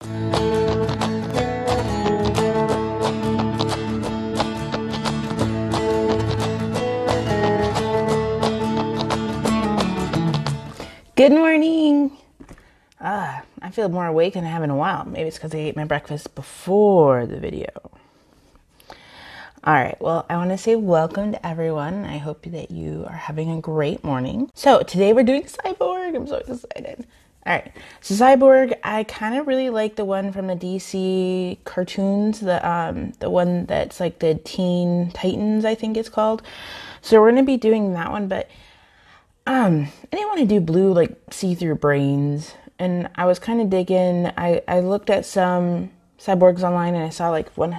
Good morning. I feel more awake than I have in a while. Maybe it's because I ate my breakfast before the video. All right, well, I want to say welcome to everyone. I hope that you are having a great morning. So today we're doing Cyborg. I'm so excited. All right, so Cyborg, I kind of really like the one from the DC cartoons, the one that's like the Teen Titans, I think it's called. So we're going to be doing that one, but I didn't want to do blue like see-through brains, and I was kind of digging. I looked at some Cyborgs online, and I saw like one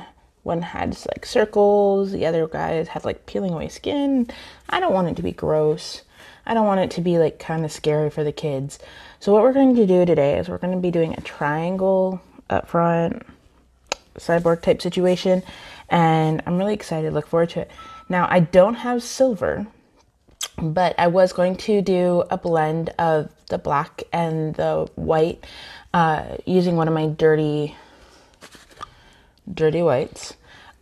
had like circles, the other guys had like peeling away skin. I don't want it to be gross. I don't want it to be like kind of scary for the kids. So what we're going to do today is we're going to be doing a triangle up front Cyborg type situation, and I'm really excited. Look forward to it. Now I don't have silver, but I was going to do a blend of the black and the white using one of my dirty whites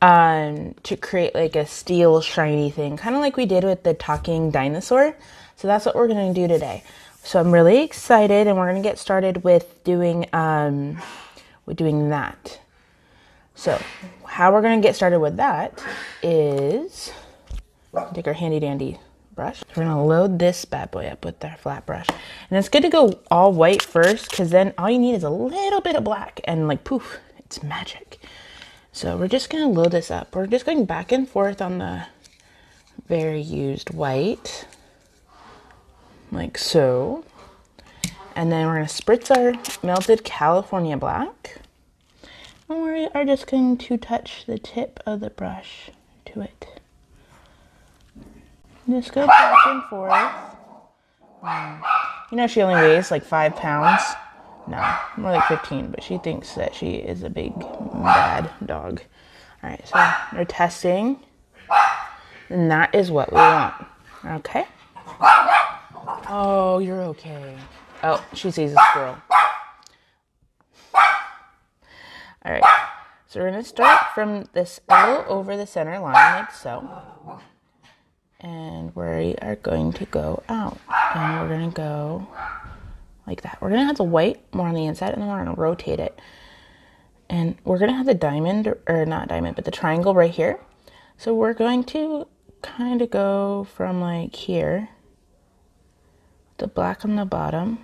to create like a steel shiny thing, kind of like we did with the talking dinosaur. So that's what we're going to do today. So I'm really excited, and we're going to get started with doing that. So how we're going to get started with that is take our handy dandy brush. So we're gonna load this bad boy up with our flat brush, and it's good to go all white first, because then all you need is a little bit of black, and like poof, it's magic. So we're just gonna load this up. We're just going back and forth on the very used white, like so, and then we're gonna spritz our melted California black, and we are just going to touch the tip of the brush to it. Just go back and forth. You know, she only weighs like 5 pounds. No, more like 15, but she thinks that she is a big, bad dog. All right, so we're testing, and that is what we want. Okay? Oh, you're okay. Oh, she sees a squirrel. All right, so we're going to start from this little over the center line, like so. And we are going to go out, and we're going to go like that. We're going to have the white more on the inside, and then we're going to rotate it. And we're going to have the diamond, or not diamond, but the triangle right here. So we're going to kind of go from like here, the black on the bottom,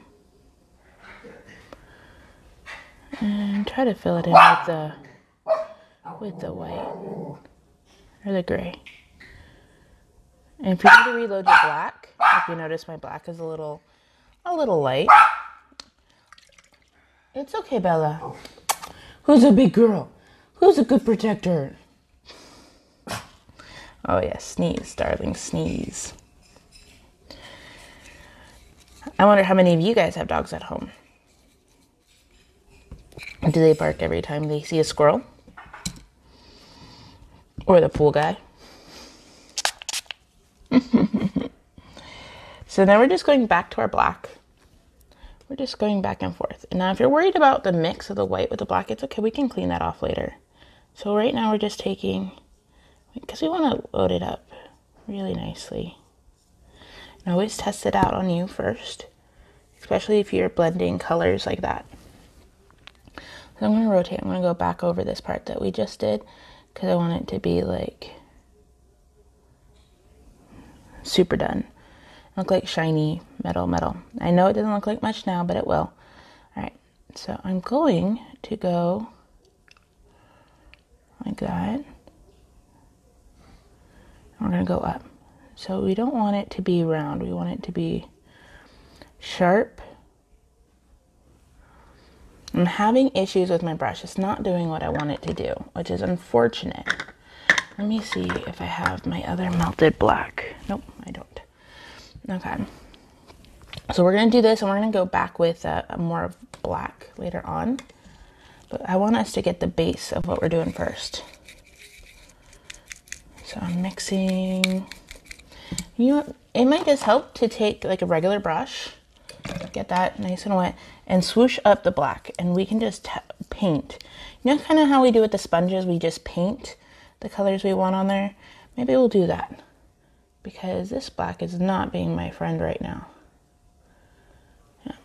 and try to fill it in with the white, or the gray. And if you need to reload your black, if you notice my black is a little light, it's okay, Bella. Who's a big girl? Who's a good protector? Oh yeah, sneeze, darling, sneeze. I wonder how many of you guys have dogs at home. Do they bark every time they see a squirrel? Or the pool guy? So now we're just going back to our black. We're just going back and forth. And now if you're worried about the mix of the white with the black, it's okay. We can clean that off later. So right now we're just taking, because we want to load it up really nicely. And always test it out on you first, especially if you're blending colors like that. So I'm going to rotate. I'm going to go back over this part that we just did, because I want it to be like super done. Look like shiny metal. I know it doesn't look like much now, but it will. All right, so I'm going to go like that. We're going to go up. So we don't want it to be round. We want it to be sharp. I'm having issues with my brush. It's not doing what I want it to do, which is unfortunate. Let me see if I have my other melted black. Nope, I don't. Okay. So we're going to do this, and we're going to go back with a more of black later on. But I want us to get the base of what we're doing first. So I'm mixing. You know, it might just help to take like a regular brush Get that nice and wet and swoosh up the black, and we can just paint. You know, kind of how we do with the sponges, we just paint the colors we want on there. Maybe we'll do that because this black is not being my friend right now. Yeah.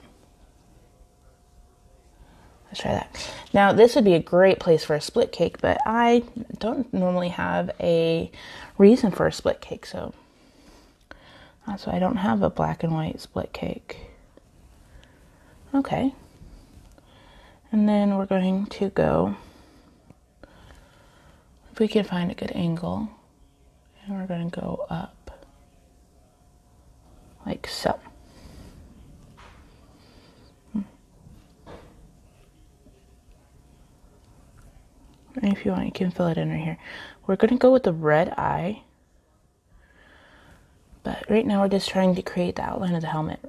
Let's try that. Now this would be a great place for a split cake, but I don't normally have a reason for a split cake, so that's why I don't have a black and white split cake. Okay, and then we're going to go, if we can find a good angle, and we're going to go up like so. And if you want, you can fill it in right here. We're going to go with the red eye, but right now we're just trying to create the outline of the helmet.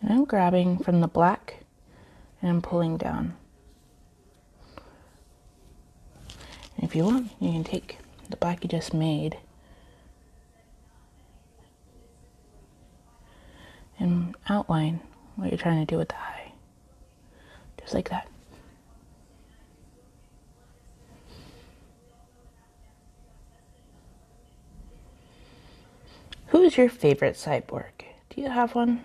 And I'm grabbing from the black and I'm pulling down. And if you want, you can take the black you just made and outline what you're trying to do with the eye. Just like that. Who is your favorite cyborg? Do you have one?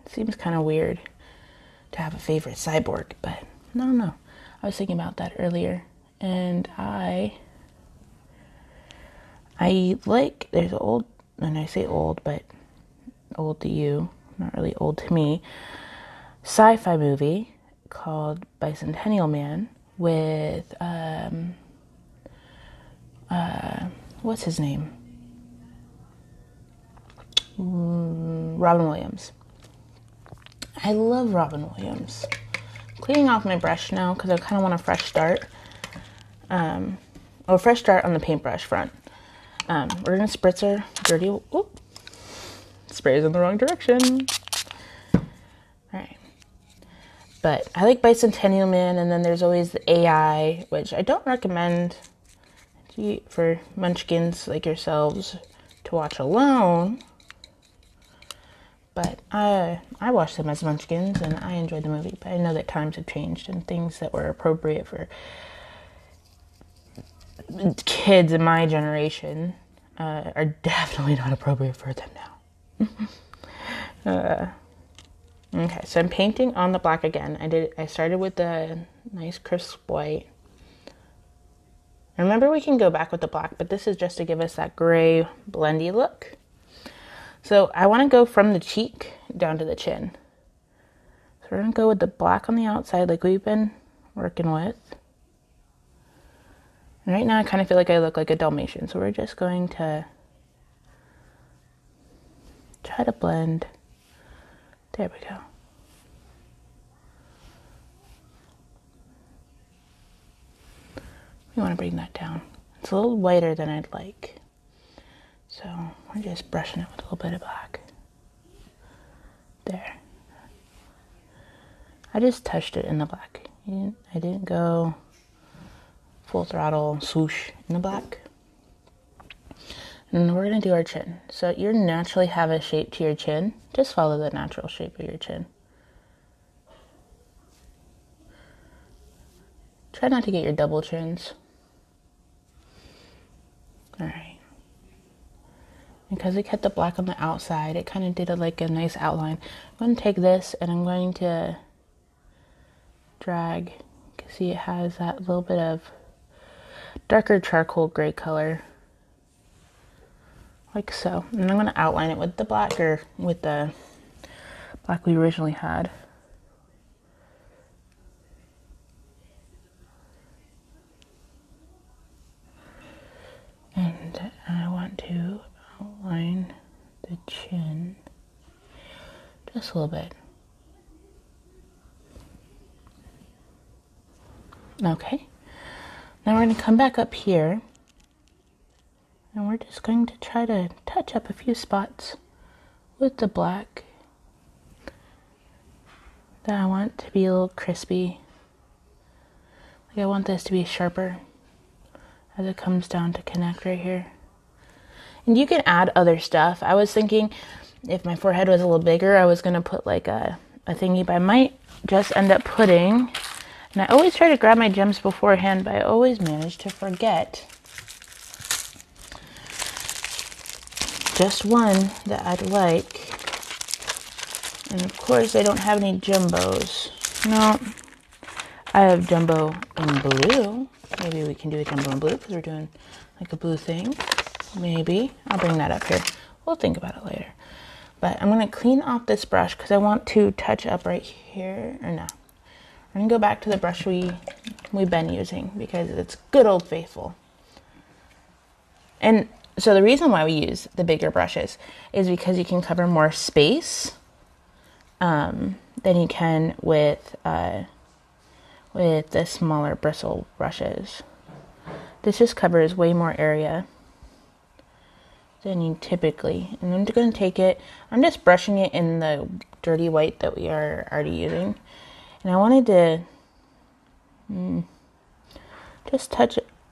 Seems kind of weird to have a favorite cyborg, but I don't know. I was thinking about that earlier, and I like, there's an old, and I say old, but old to you, not really old to me, sci-fi movie called Bicentennial Man with, what's his name? Robin Williams. I love Robin Williams. I'm cleaning off my brush now because I kind of want a fresh start. A fresh start on the paintbrush front. We're going to spritz our dirty... Whoop, sprays in the wrong direction. Alright. But I like Bicentennial Man, and then there's always the AI, which I don't recommend for munchkins like yourselves to watch alone. But I watched them as munchkins, and I enjoyed the movie. But I know that times have changed, and things that were appropriate for kids in my generation are definitely not appropriate for them now. Okay, so I'm painting on the black again. I started with the nice crisp white. Remember, we can go back with the black, but this is just to give us that gray blendy look. So I want to go from the cheek down to the chin. So we're going to go with the black on the outside like we've been working with. And right now I kind of feel like I look like a Dalmatian. So we're just going to try to blend. There we go. We want to bring that down. It's a little whiter than I'd like. So we're just brushing it with a little bit of black. There. I just touched it in the black. I didn't go full throttle swoosh in the black. And we're going to do our chin. So you naturally have a shape to your chin. Just follow the natural shape of your chin. Try not to get your double chins. Alright. Because we kept the black on the outside, it kind of did like a nice outline. I'm going to take this and I'm going to drag. You can see it has that little bit of darker charcoal gray color. Like so. And I'm going to outline it with the black, or with the black we originally had. And I want to outline the chin just a little bit. Okay. Now we're going to come back up here and we're just going to try to touch up a few spots with the black that I want to be a little crispy. Like I want this to be sharper. as it comes down to connect right here. And you can add other stuff. I was thinking if my forehead was a little bigger, I was going to put like a thingy, but I might just end up putting, and I always try to grab my gems beforehand, but I always manage to forget just one that I'd like. And of course, I don't have any jumbos. No, I have jumbo in blue. Maybe we can do a jumbo in blue because we're doing like a blue thing. Maybe. I'll bring that up here. We'll think about it later. But I'm going to clean off this brush because I want to touch up right here. Or no. I'm going to go back to the brush we've been using because it's good old faithful. And so the reason why we use the bigger brushes is because you can cover more space than you can with the smaller bristle brushes. This just covers way more area than you typically. And I'm going to take it, I'm just brushing it in the dirty white that we are already using. And I wanted to just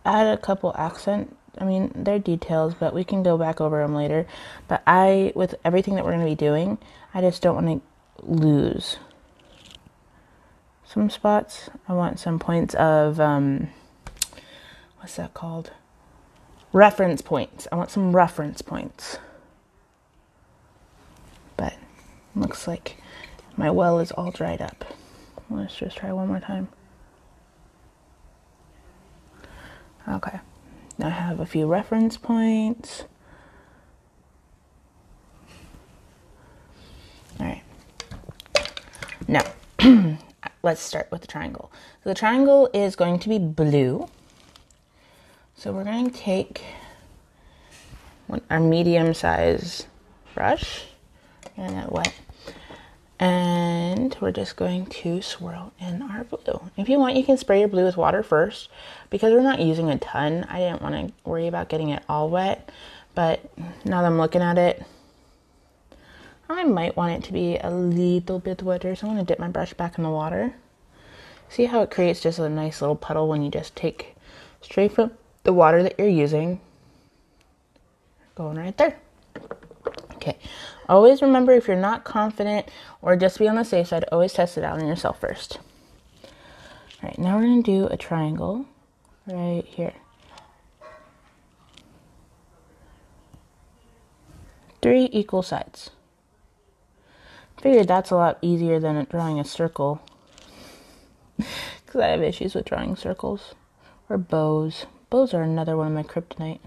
add a couple accent. I mean, they're details, but we can go back over them later. But with everything that we're going to be doing, I just don't want to lose some spots. I want some points of, what's that called? Reference points. I want some reference points. But looks like my well is all dried up. Let's just try one more time. Okay. Now I have a few reference points. All right. Now, let's start with the triangle. So the triangle is going to be blue. So we're going to take our medium size brush and that wet. And we're just going to swirl in our blue. If you want, you can spray your blue with water first. Because we're not using a ton, I didn't want to worry about getting it all wet. But now that I'm looking at it, I might want it to be a little bit wetter. So I'm going to dip my brush back in the water. See how it creates just a nice little puddle when you just take straight from the water that you're using. Going right there. Okay. Always remember, if you're not confident or just be on the safe side, always test it out on yourself first. All right, now we're going to do a triangle right here. 3 equal sides. Figured that's a lot easier than drawing a circle. Because I have issues with drawing circles. Or bows. Bows are another one of my kryptonite.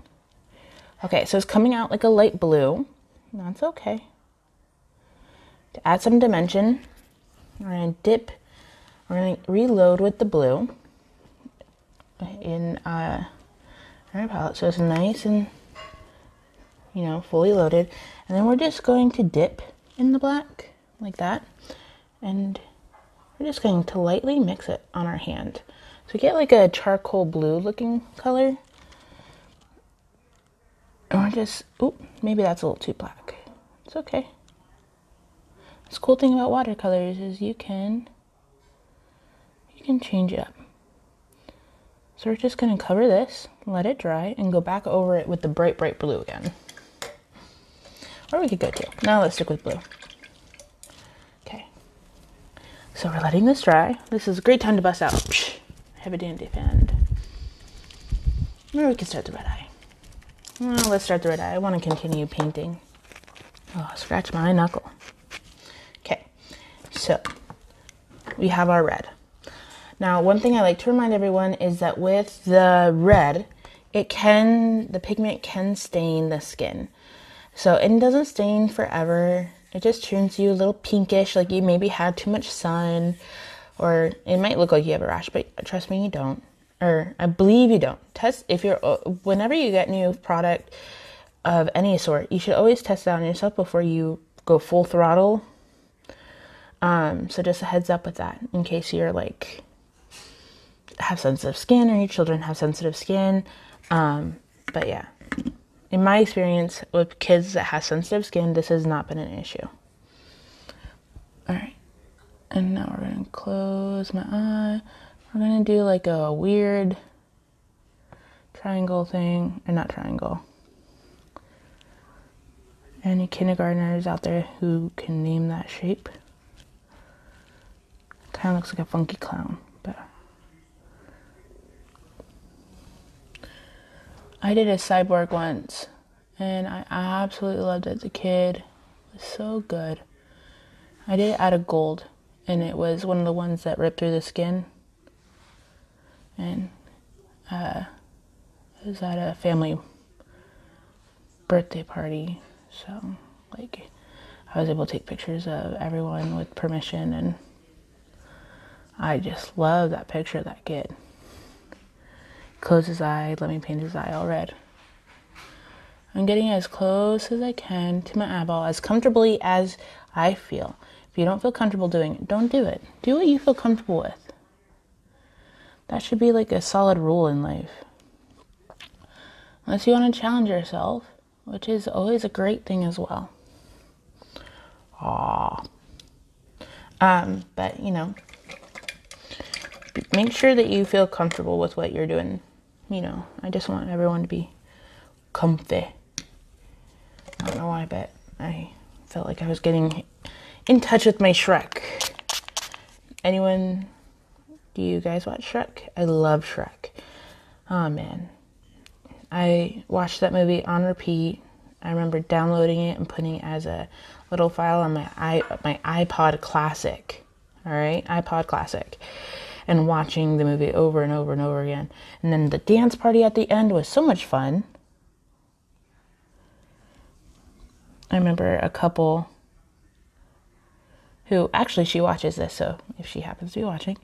Okay, so it's coming out like a light blue. That's okay. To add some dimension, we're going to reload with the blue in our palette. So it's nice and, fully loaded. And then we're just going to dip in the black like that. And we're just going to lightly mix it on our hand. So we get like a charcoal blue looking color. And we're just, maybe that's a little too black. It's okay. The cool thing about watercolors is you can change it up. So we're just going to cover this, let it dry, and go back over it with the bright, bright blue again. Or we could go teal. Now let's stick with blue. Okay. So we're letting this dry. This is a great time to bust out. Have a dandy fan. Or we can start the red eye. Well, let's start the red eye. I want to continue painting. Oh, scratch my knuckle. Okay, so we have our red. Now, one thing I like to remind everyone is that with the red, the pigment can stain the skin. So it doesn't stain forever. It just turns you a little pinkish, like you maybe had too much sun, or it might look like you have a rash, but trust me, you don't. Or I believe you don't. Whenever you get new product of any sort, you should always test it out on yourself before you go full throttle. So just a heads up with that in case you're have sensitive skin or your children have sensitive skin. But yeah, in my experience with kids that have sensitive skin, this has not been an issue. All right. And now we're going to close my eye. We're going to do like a weird triangle thing, or not triangle. Any kindergartners out there who can name that shape? Kind of looks like a funky clown, but I did a cyborg once, and I absolutely loved it as a kid. It was so good. I did it out of gold, and it was one of the ones that ripped through the skin. And it was at a family birthday party, so like I was able to take pictures of everyone with permission, and I just love that picture of that kid. Close his eye, let me paint his eye all red. I'm getting as close as I can to my eyeball, as comfortably as I feel. If you don't feel comfortable doing it, don't do it. Do what you feel comfortable with. That should be like a solid rule in life. Unless you want to challenge yourself, which is always a great thing as well. But you know, make sure that you feel comfortable with what you're doing. You know, I just want everyone to be comfy. I don't know why, but I felt like I was getting in touch with my Shrek. Anyone, do you guys watch Shrek? I love Shrek. Oh man. I watched that movie on repeat. I remember downloading it and putting it as a little file on my iPod Classic. All right, iPod Classic. And watching the movie over and over and over again. And then the dance party at the end was so much fun. I remember a couple who, actually she watches this, so if she happens to be watching,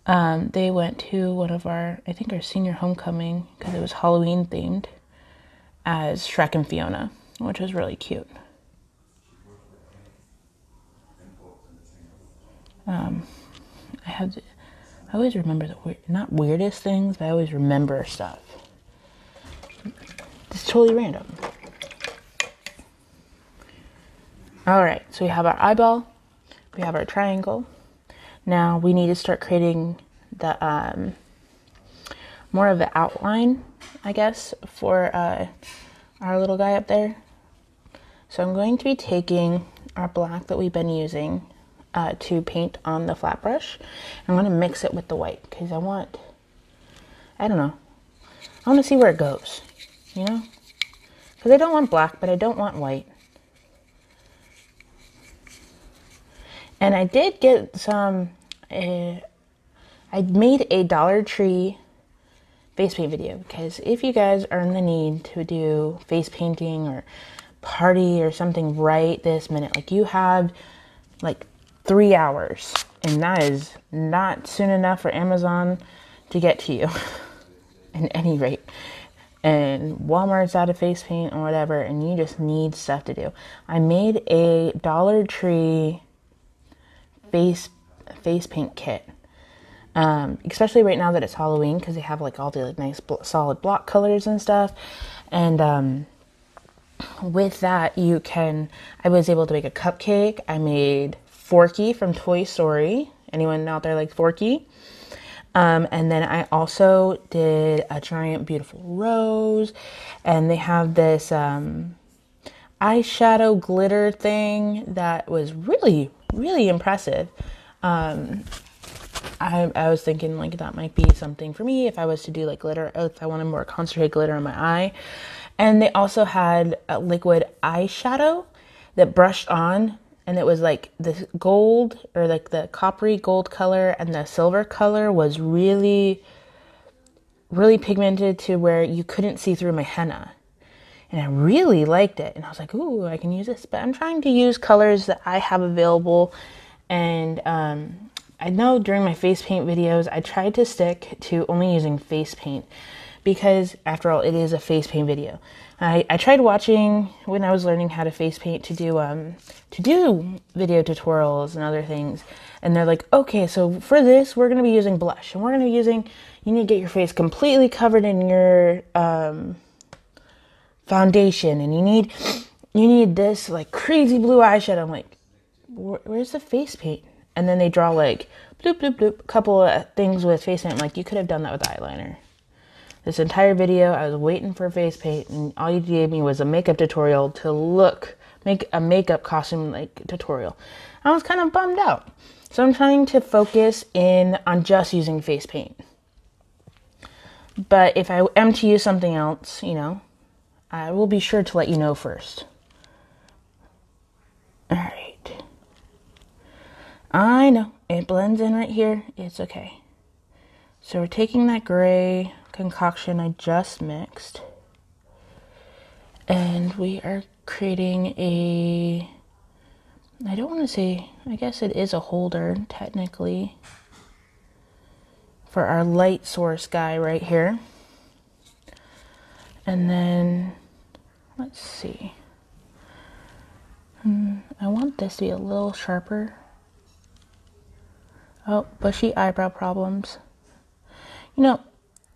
they went to one of our senior homecoming, because it was Halloween themed, as Shrek and Fiona, which was really cute. I always remember not weirdest things, but I always remember stuff. It's totally random. All right, so we have our eyeball, we have our triangle. Now we need to start creating the more of the outline, I guess, for our little guy up there. So I'm going to be taking our black that we've been using to paint on the flat brush. I'm going to mix it with the white because I want to see where it goes, you know? Because I don't want black, but I don't want white. And I did get some, I made a Dollar Tree face paint video, because if you guys are in the need to do face painting or party or something right this minute, like you have like 3 hours, and that is not soon enough for Amazon to get to you at any rate. And Walmart's out of face paint or whatever, and you just need stuff to do. I made a Dollar Tree face paint kit, especially right now that it's Halloween, because they have like all the like nice solid block colors and stuff. And with that, I was able to make a cupcake. I made Forky from Toy Story. Anyone out there like Forky? And then I also did a giant beautiful rose, and they have this eyeshadow glitter thing that was really, really impressive. I was thinking like that might be something for me if I was to do like glitter, if I wanted more concentrated glitter on my eye. And they also had a liquid eyeshadow that brushed on, and it was like the gold, or like the coppery gold color, and the silver color was really, really pigmented to where you couldn't see through my henna. And I really liked it. And I was like, ooh, I can use this. But I'm trying to use colors that I have available. And I know during my face paint videos, I tried to stick to only using face paint, because after all, it is a face paint video. I tried watching, when I was learning how to face paint, to do video tutorials and other things. And they're like, okay, so for this, we're going to be using blush. And we're going to be you need to get your face completely covered in your foundation. And you need this like crazy blue eyeshadow. I'm like, where's the face paint? And then they draw like bloop, bloop, bloop, a couple of things with face paint. I'm like, you could have done that with eyeliner. This entire video, I was waiting for face paint, and all you gave me was a makeup tutorial to make a makeup costume like tutorial. I was kind of bummed out. So I'm trying to focus in on just using face paint. But if I am to use something else, you know, I will be sure to let you know first. All right. I know, it blends in right here. It's okay. So we're taking that gray concoction I just mixed, and we are creating a, I don't want to say, I guess it is a holder technically, for our light source guy right here. And then, let's see. I want this to be a little sharper. Oh, bushy eyebrow problems. You know,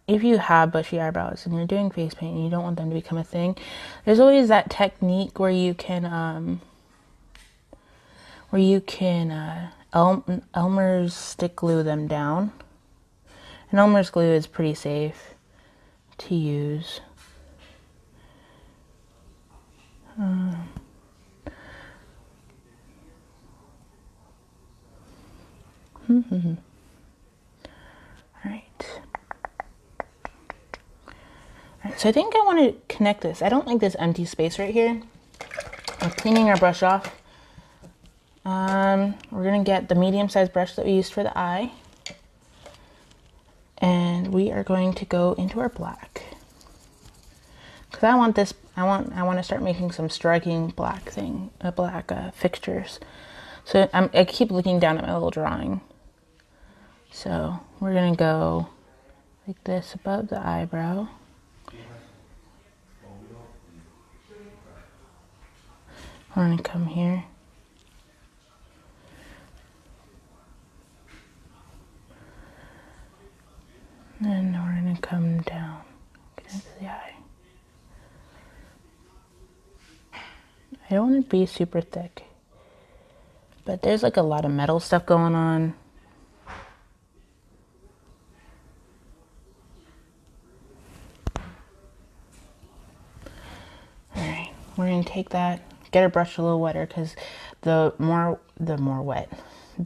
if you have bushy eyebrows and you're doing face paint and you don't want them to become a thing, there's always that technique where you can Elmer's stick glue them down. And Elmer's glue is pretty safe to use. Alright, so I think I want to connect this. I don't like this empty space right here. I'm cleaning our brush off. We're going to get the medium-sized brush that we used for the eye. And we are going to go into our black. Because I want this, I want to start making some striking black fixtures. So I keep looking down at my little drawing. So we're going to go like this above the eyebrow. We're going to come here. And we're going to come down, connect to the eye. I don't want to be super thick, but there's like a lot of metal stuff going on. Alright, we're going to take that, get our brush a little wetter, because the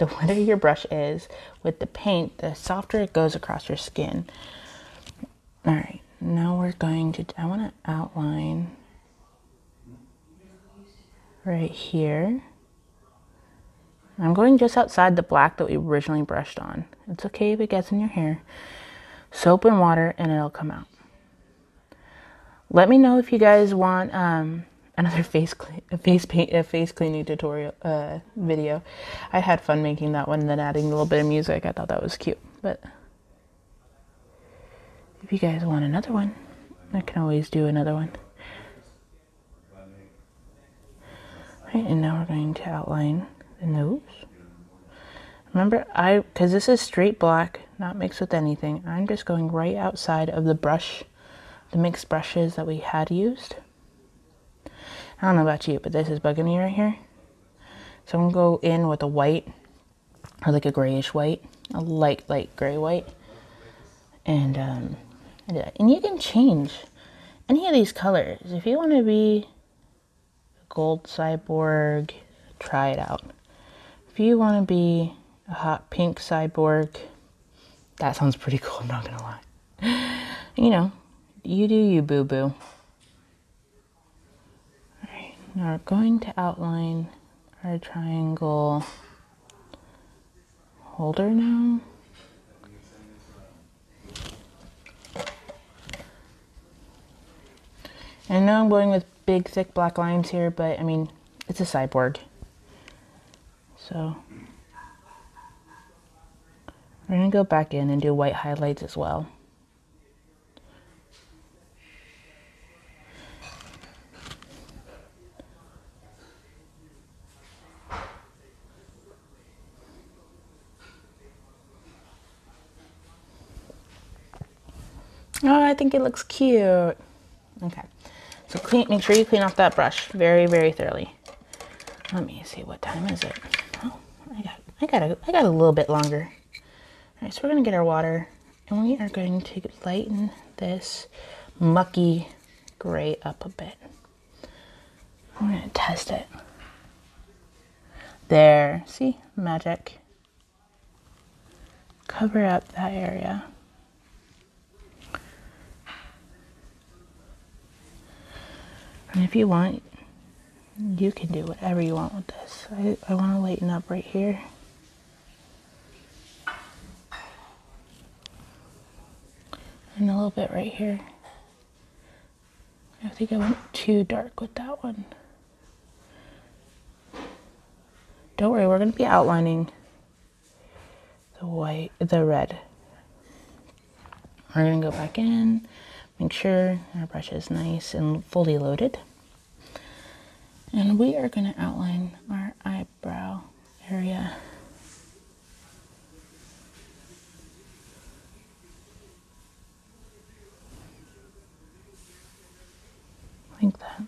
wetter your brush is with the paint, the softer it goes across your skin. Alright, now we're going to, I want to outline right here. I'm going just outside the black that we originally brushed on. It's okay if it gets in your hair. Soap and water and it'll come out. Let me know if you guys want another face cleaning tutorial video. I had fun making that one and then adding a little bit of music. I thought that was cute. But if you guys want another one, I can always do another one. Right, and now we're going to outline the nose. Remember, because this is straight black, not mixed with anything, I'm just going right outside of the brush, the mixed brushes that we had used. I don't know about you, but this is bugging me right here. So I'm going to go in with a white, or like a grayish white, a light gray white. And you can change any of these colors. If you want to be a gold cyborg, try it out. If you want to be a hot pink cyborg, that sounds pretty cool, I'm not going to lie. You know, you do you, boo-boo. Alright, now we're going to outline our triangle holder now. I know I'm going with big, thick black lines here, but I mean, it's a cyborg. So we're going to go back in and do white highlights as well. Oh, I think it looks cute. Okay, so make sure you clean off that brush very, very thoroughly. Let me see, what time is it? Oh, I got a little bit longer. All right, so we're gonna get our water And we are going to lighten this mucky gray up a bit. I'm going to test it. There, see? Magic. Cover up that area. And if you want, you can do whatever you want with this. I want to lighten up right here. And a little bit right here. I think I went too dark with that one. Don't worry, we're going to be outlining the red. We're going to go back in, make sure our brush is nice and fully loaded. And we are going to outline our eyebrow area. Like that.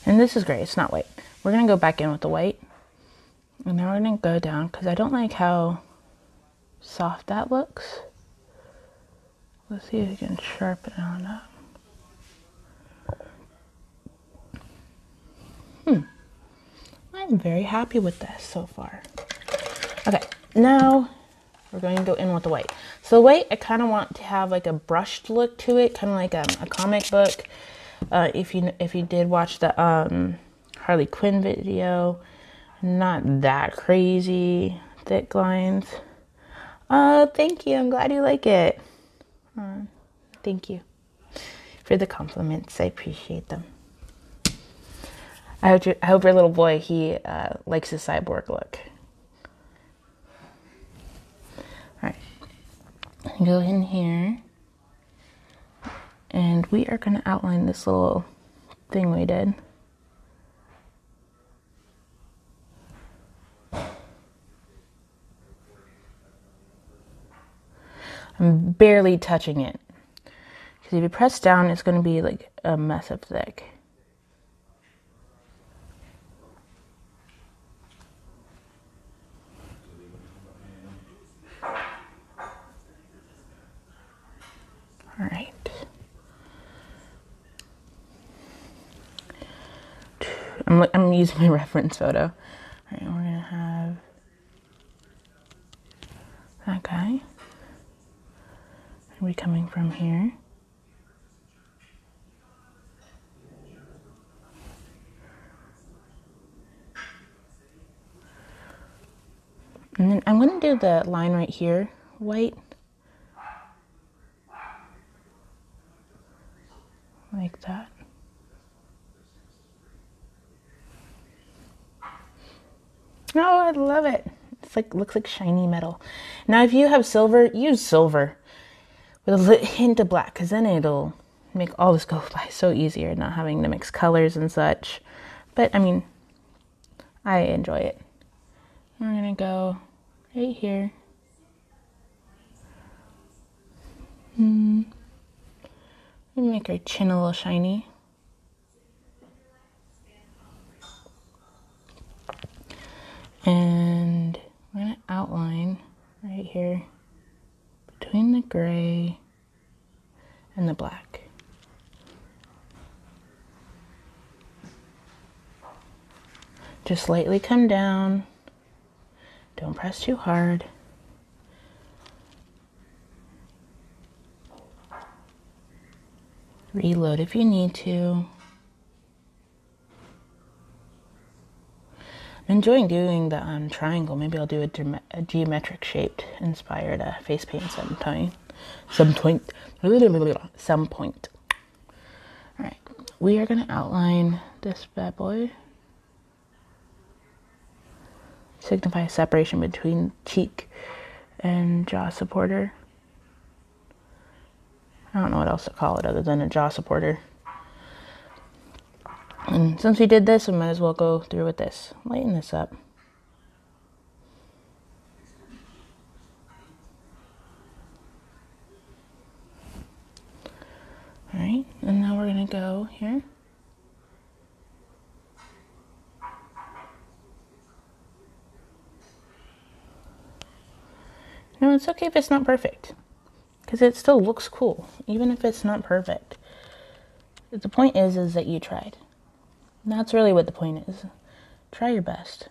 And this is great, it's not white. We're gonna go back in with the white. And now we're gonna go down, because I don't like how soft that looks. Let's see if we can sharpen it on up. I'm very happy with this so far. Okay, now we're going to go in with the white. So the white, I kind of want to have like a brushed look to it, kind of like a comic book. If you did watch the Harley Quinn video, not that crazy thick lines. Thank you. I'm glad you like it. Thank you for the compliments. I appreciate them. I hope your little boy, he likes his cyborg look. All right, go in here, and we are going to outline this little thing we did. I'm barely touching it, because if you press down, it's going to be like a mess of thick. All right. I'm using my reference photo. All right, we're gonna have that guy. Are we coming from here? And then I'm gonna do the line right here, white. Like that. Oh, I love it. It's like, looks like shiny metal. Now, if you have silver, use silver with a hint of black, because then it'll make all this go by so easier, not having to mix colors and such. But, I mean, I enjoy it. We're going to go right here. Make our chin a little shiny. And we're going to outline right here between the gray and the black. Just lightly come down. Don't press too hard. Reload if you need to. I'm enjoying doing the triangle. Maybe I'll do a geometric shaped inspired face paint some point. All right, we are going to outline this bad boy. Signify separation between cheek and jaw supporter. I don't know what else to call it other than a jaw supporter. And since we did this, we might as well go through with this. Lighten this up. All right, and now we're gonna go here. know, it's okay if it's not perfect, because it still looks cool, even if it's not perfect. The point is that you tried. And that's really what the point is. Try your best.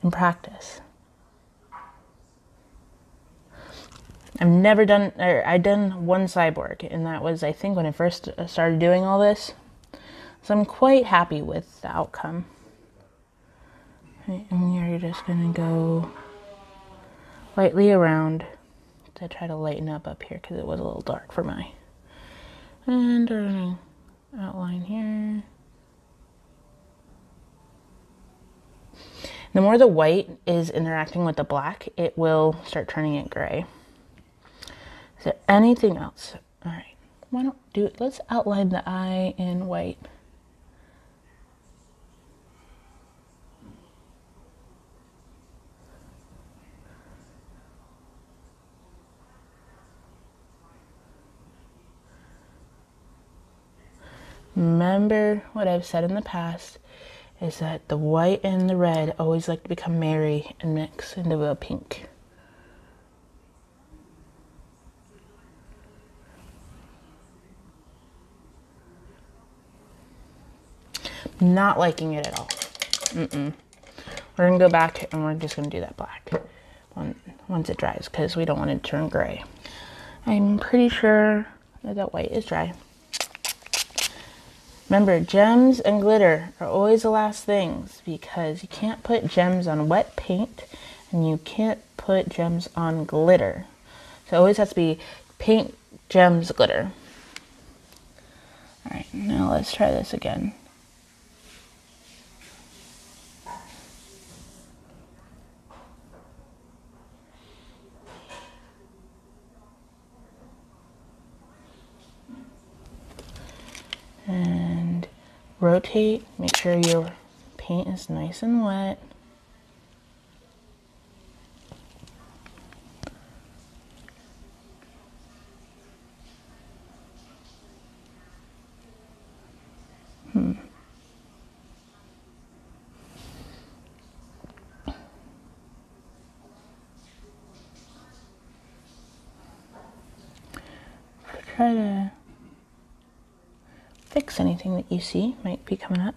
And practice. I've done one cyborg, and that was, I think, when I first started doing all this. So I'm quite happy with the outcome. Right, and we are just gonna go lightly around to try to lighten up here, because it was a little dark for my. And we're gonna outline here. The more the white is interacting with the black, it will start turning it gray. Is there anything else? All right, why don't do it? Let's outline the eye in white. Remember what I've said in the past is that the white and the red always like to become merry and mix into a pink. Not liking it at all. We're gonna go back and we're just gonna do that black once it dries, because we don't want it to turn gray. I'm pretty sure that white is dry. Remember, gems and glitter are always the last things, because you can't put gems on wet paint and you can't put gems on glitter. So it always has to be paint, gems, glitter. All right, now let's try this again. And rotate, make sure your paint is nice and wet. Try to fix anything that you see might be coming up.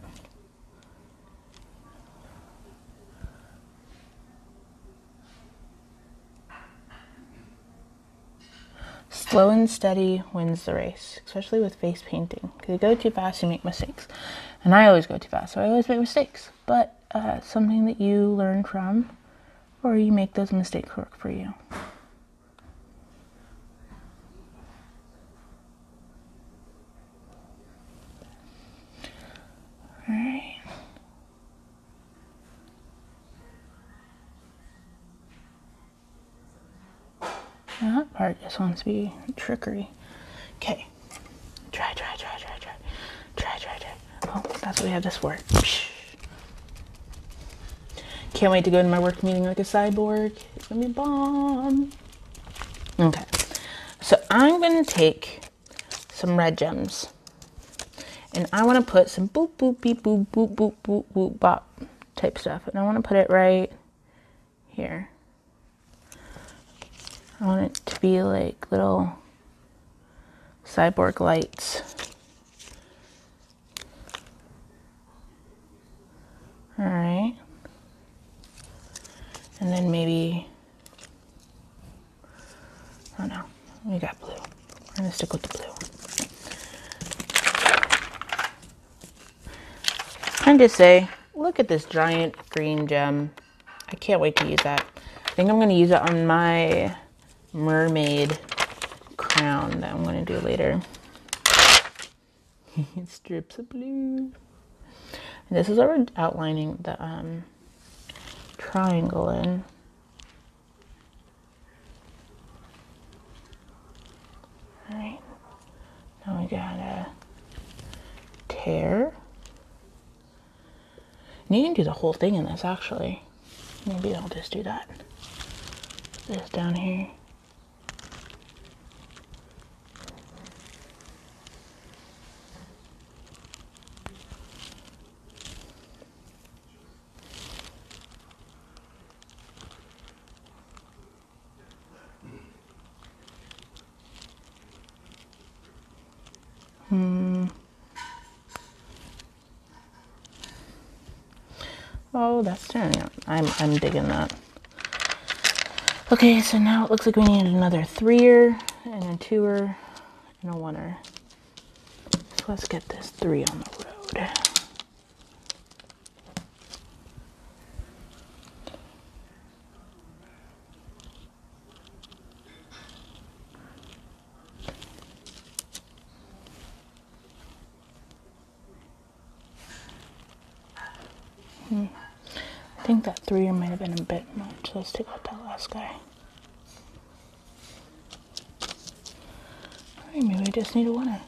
Slow and steady wins the race, especially with face painting. Because you go too fast, you make mistakes. And I always go too fast, so I always make mistakes. But something that you learn from, or you make those mistakes work for you. All right. That part just wants to be trickery. Okay. Try. Oh, that's what we have this for. Can't wait to go to my work meeting like a cyborg. It's gonna be bomb. Okay. So I'm gonna take some red gems. And I want to put some boop boop beep boop boop boop boop boop bop type stuff. And I want to put it right here. I want it to be like little cyborg lights. All right. And then maybe, oh no, we got blue. We're gonna stick with the blue. And just say, look at this giant green gem. I can't wait to use that. I think I'm gonna use it on my mermaid crown that I'm gonna do later. Strips of blue. And this is where we're outlining the triangle in. All right. Now we got a tear. And you can do the whole thing in this, actually. Maybe I'll just do that. This down here. Oh, that's turning out. I'm digging that. Okay, so now it looks like we need another 3er and a 2er and a 1er. So let's get this 3 on the road. I think that 3er might have been a bit much. Let's take out that last guy. Alright, maybe we just need a 1er.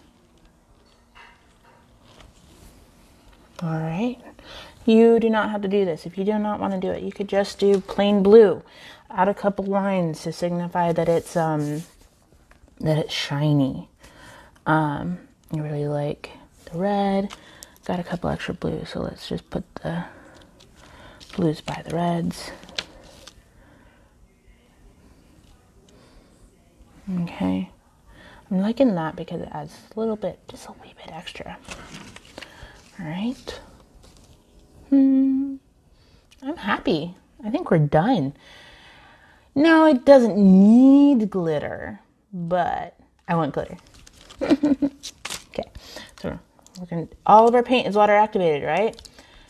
Alright. You do not have to do this. If you do not want to do it, you could just do plain blue. Add a couple lines to signify that it's shiny. You really like the red. Got a couple extra blues, so let's just put the blues by the reds. Okay. I'm liking that because it adds a little bit, just a wee bit extra. Alright. I'm happy. I think we're done. No, it doesn't need glitter, but I want glitter. Okay, so all of our paint is water activated, right?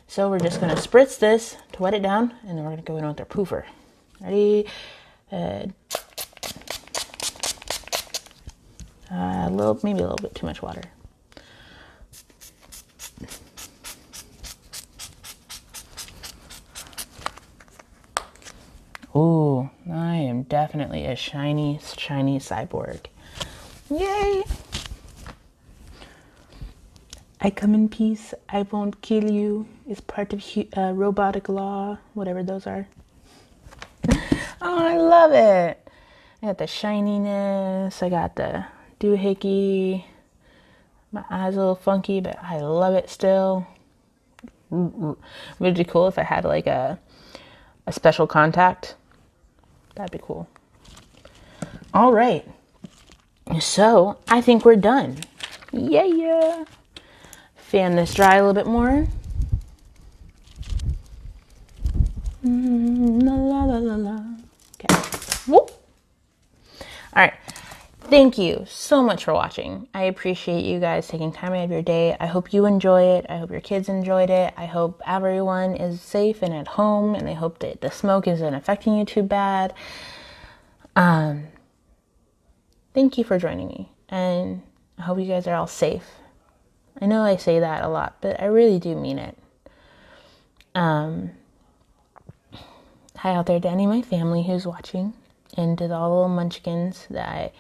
So we're just gonna spritz this to wet it down, and then we're gonna go in with our poofer. Ready? Maybe a little bit too much water. Ooh, I am definitely a shiny, shiny cyborg. Yay! I come in peace. I won't kill you. It's part of robotic law, whatever those are. Oh, I love it. I got the shininess. I got the doohickey. My eyes a little funky, but I love it still. Would it be cool if I had like a special contact? That'd be cool. All right. So I think we're done. Yeah. Fan this dry a little bit more. La la la la la. Okay. Whoop. All right. Thank you so much for watching. I appreciate you guys taking time out of your day. I hope you enjoy it. I hope your kids enjoyed it. I hope everyone is safe and at home, and I hope that the smoke isn't affecting you too bad. Thank you for joining me, and I hope you guys are all safe. I know I say that a lot, but I really do mean it. Hi out there to any of my family who's watching, and to all the little munchkins that I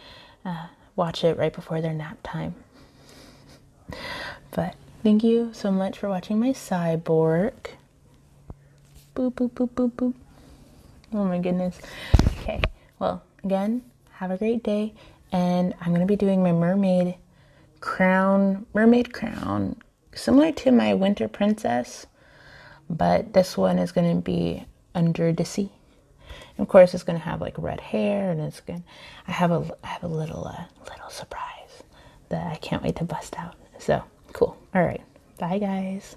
watch it right before their nap time. But thank you so much for watching my cyborg. Boop, boop, boop, boop, boop. Oh my goodness. Okay, well, again, have a great day, and I'm going to be doing my mermaid crown, similar to my winter princess, but this one is going to be under the sea. And of course, it's going to have like red hair, and I have a little surprise that I can't wait to bust out. So cool. All right, bye guys.